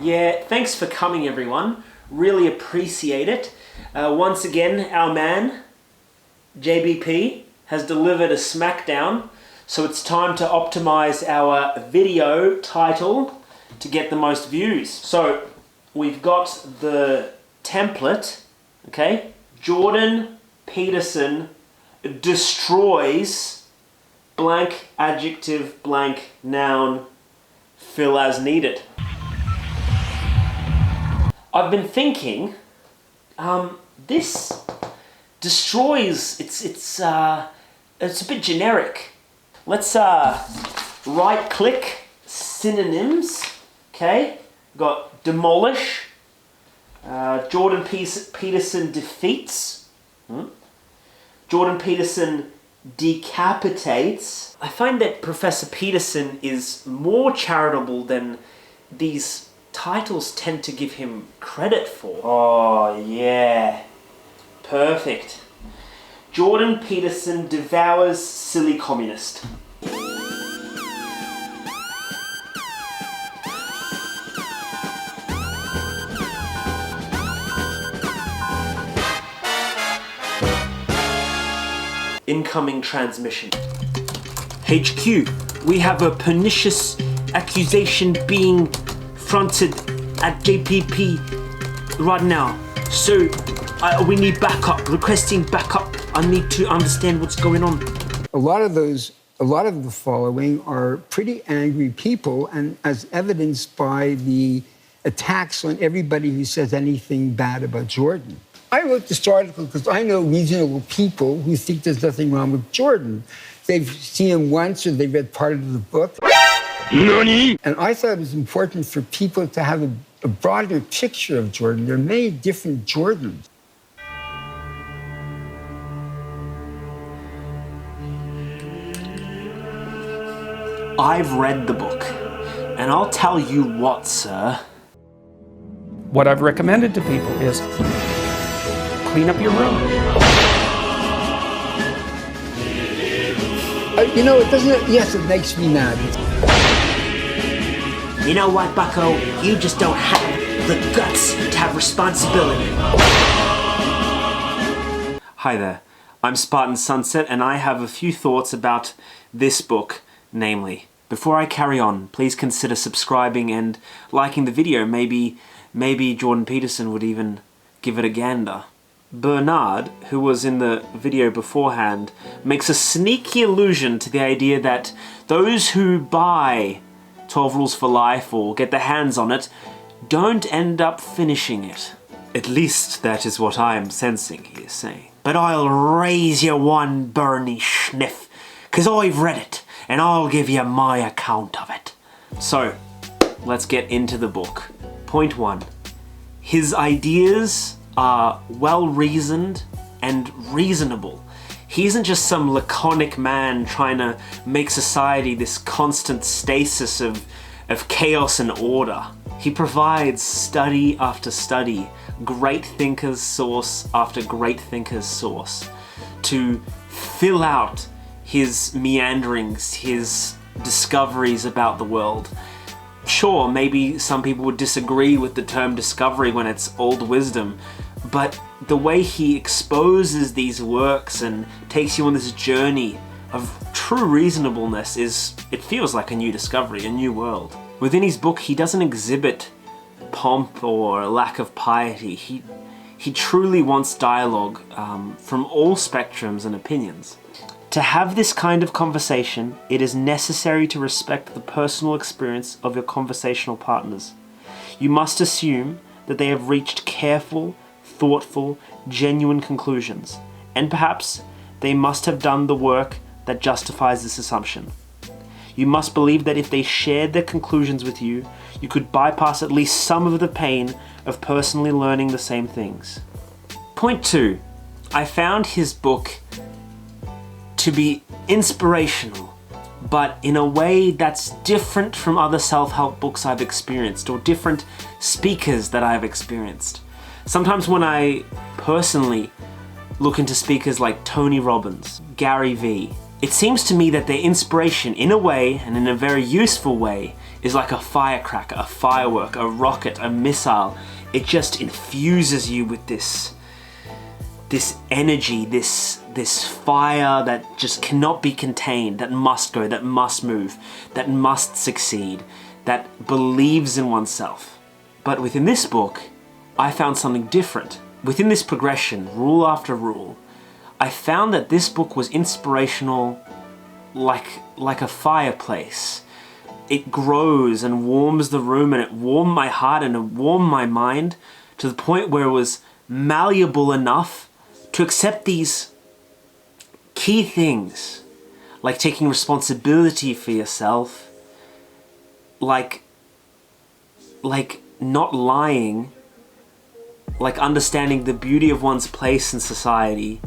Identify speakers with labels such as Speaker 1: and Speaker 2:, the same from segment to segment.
Speaker 1: Yeah, thanks for coming everyone. Really appreciate it. Once again, our man, JBP, has delivered a smackdown. So it's time to optimize our video title to get the most views. So we've got the template, okay? Jordan Peterson destroys blank adjective, blank noun, fill as needed. I've been thinking, this destroys, it's a bit generic. Let's right click synonyms, okay? Got demolish, Jordan Peterson defeats, Jordan Peterson decapitates. I find that Professor Peterson is more charitable than these titles tend to give him credit for. Oh yeah, perfect. Jordan Peterson devours silly communist. Incoming transmission. HQ, we have a pernicious accusation being fronted at JPP right now. So we need backup, requesting backup. I need to understand what's going on.
Speaker 2: A lot of the following are pretty angry people, and as evidenced by the attacks on everybody who says anything bad about Jordan. I wrote this article because I know reasonable people who think there's nothing wrong with Jordan. They've seen him once or they've read part of the book. Nani? And I thought it was important for people to have a broader picture of Jordan. There are many different Jordans.
Speaker 1: I've read the book, and I'll tell you what, sir.
Speaker 3: What I've recommended to people is clean up your room.
Speaker 2: You know, it doesn't, yes, it makes me mad.
Speaker 1: You know what, bucko? You just don't have the guts to have responsibility. Hi there, I'm Spartan Sunset, and I have a few thoughts about this book, namely. Before I carry on, please consider subscribing and liking the video. Maybe Jordan Peterson would even give it a gander. Bernard, who was in the video beforehand, makes a sneaky allusion to the idea that those who buy 12 Rules for Life or get their hands on it don't end up finishing it. At least that is what I am sensing he is saying. But I'll raise you one, Bernie Schniff, 'cause I've read it, and I'll give you my account of it. So, let's get into the book. Point 1. His ideas are well-reasoned and reasonable. He isn't just some laconic man trying to make society this constant stasis of chaos and order. He provides study after study, great thinker's source after great thinker's source, to fill out his meanderings, his discoveries about the world. Sure, maybe some people would disagree with the term discovery when it's old wisdom, but the way he exposes these works and takes you on this journey of true reasonableness it feels like a new discovery, a new world. Within his book, he doesn't exhibit pomp or lack of piety. He truly wants dialogue from all spectrums and opinions. To have this kind of conversation, it is necessary to respect the personal experience of your conversational partners. You must assume that they have reached careful, thoughtful, genuine conclusions, and perhaps they must have done the work that justifies this assumption. You must believe that if they shared their conclusions with you, you could bypass at least some of the pain of personally learning the same things. Point 2. I found his book to be inspirational, but in a way that's different from other self-help books I've experienced, or different speakers that I've experienced. Sometimes when I personally look into speakers like Tony Robbins, Gary Vee, it seems to me that their inspiration, in a way, and in a very useful way, is like a firecracker, a firework, a rocket, a missile. It just infuses you with this energy, this fire that just cannot be contained, that must go, that must move, that must succeed, that believes in oneself. But within this book, I found something different. Within this progression, rule after rule, I found that this book was inspirational like a fireplace. It grows and warms the room, and it warmed my heart and it warmed my mind to the point where it was malleable enough to accept these key things, like taking responsibility for yourself, like not lying, like understanding the beauty of one's place in society,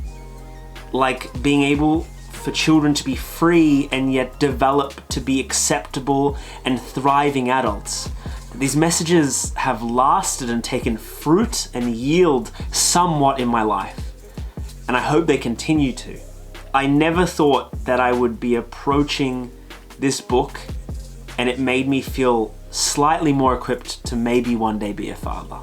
Speaker 1: like being able for children to be free and yet develop to be acceptable and thriving adults. These messages have lasted and taken fruit and yield somewhat in my life, and I hope they continue to. I never thought that I would be approaching this book, and it made me feel slightly more equipped to maybe one day be a father.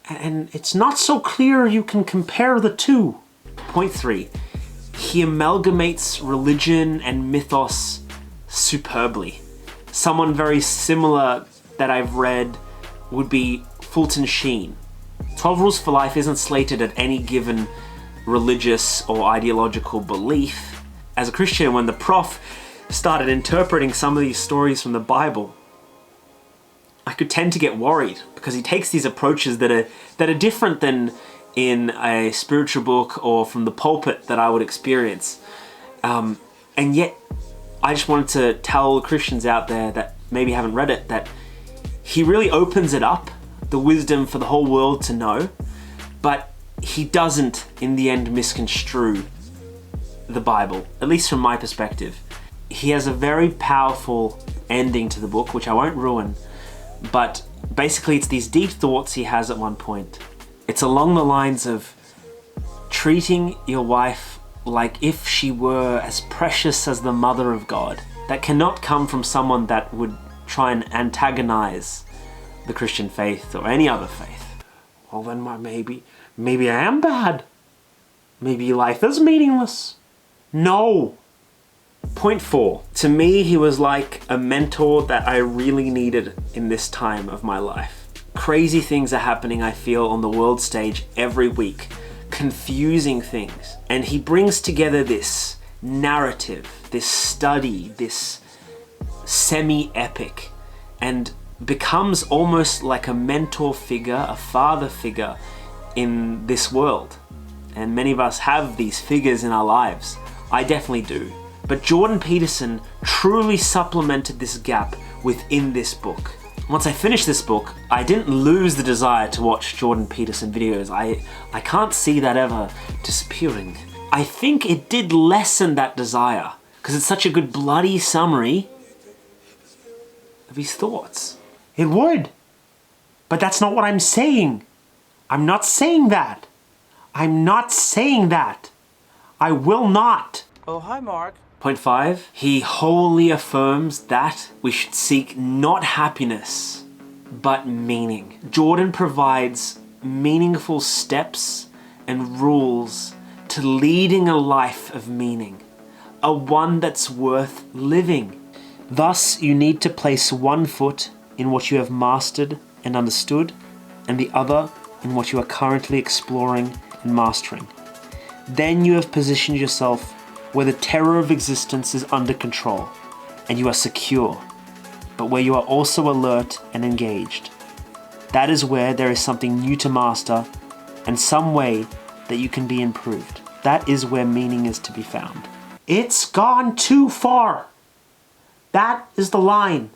Speaker 1: And it's not so clear you can compare the two. Point 3. He amalgamates religion and mythos superbly. Someone very similar that I've read would be Fulton Sheen. 12 Rules for Life isn't slated at any given religious or ideological belief. As a Christian, when the prof started interpreting some of these stories from the Bible, I could tend to get worried because he takes these approaches that are different than in a spiritual book or from the pulpit that I would experience. And yet, I just wanted to tell Christians out there that maybe haven't read it that he really opens it up, the wisdom for the whole world to know, but he doesn't, in the end, misconstrue the Bible, at least from my perspective. He has a very powerful ending to the book, which I won't ruin, but basically it's these deep thoughts he has at one point. It's along the lines of treating your wife like if she were as precious as the Mother of God. That cannot come from someone that would try and antagonize the Christian faith or any other faith. Well then maybe I am bad. Maybe life is meaningless. No. Point 4. To me, he was like a mentor that I really needed in this time of my life. Crazy things are happening, I feel, on the world stage every week. Confusing things. And he brings together this narrative, this study, this semi-epic, and becomes almost like a mentor figure, a father figure in this world. And many of us have these figures in our lives. I definitely do. But Jordan Peterson truly supplemented this gap within this book. Once I finished this book, I didn't lose the desire to watch Jordan Peterson videos. I can't see that ever disappearing. I think it did lessen that desire because it's such a good bloody summary of his thoughts. It would. But that's not what I'm saying. I'm not saying that. I'm not saying that. I will not.
Speaker 4: Oh, hi, Mark.
Speaker 1: Point 5, he wholly affirms that we should seek not happiness, but meaning. Jordan provides meaningful steps and rules to leading a life of meaning, a one that's worth living. Thus, you need to place one foot in what you have mastered and understood, and the other in what you are currently exploring and mastering. Then you have positioned yourself where the terror of existence is under control and you are secure, but where you are also alert and engaged. That is where there is something new to master and some way that you can be improved. That is where meaning is to be found. It's gone too far. That is the line.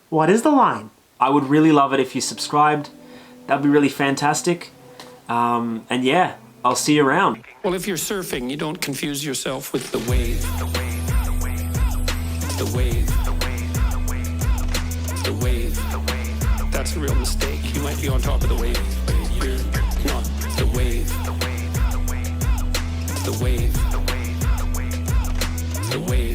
Speaker 1: What is the line? I would really love it if you subscribed. That'd be really fantastic. And yeah, I'll see you around.
Speaker 3: Well, if you're surfing, you don't confuse yourself with the wave. The wave. The wave. That's a real mistake. You might be on top of the wave, but you're not. The wave. The wave. The wave.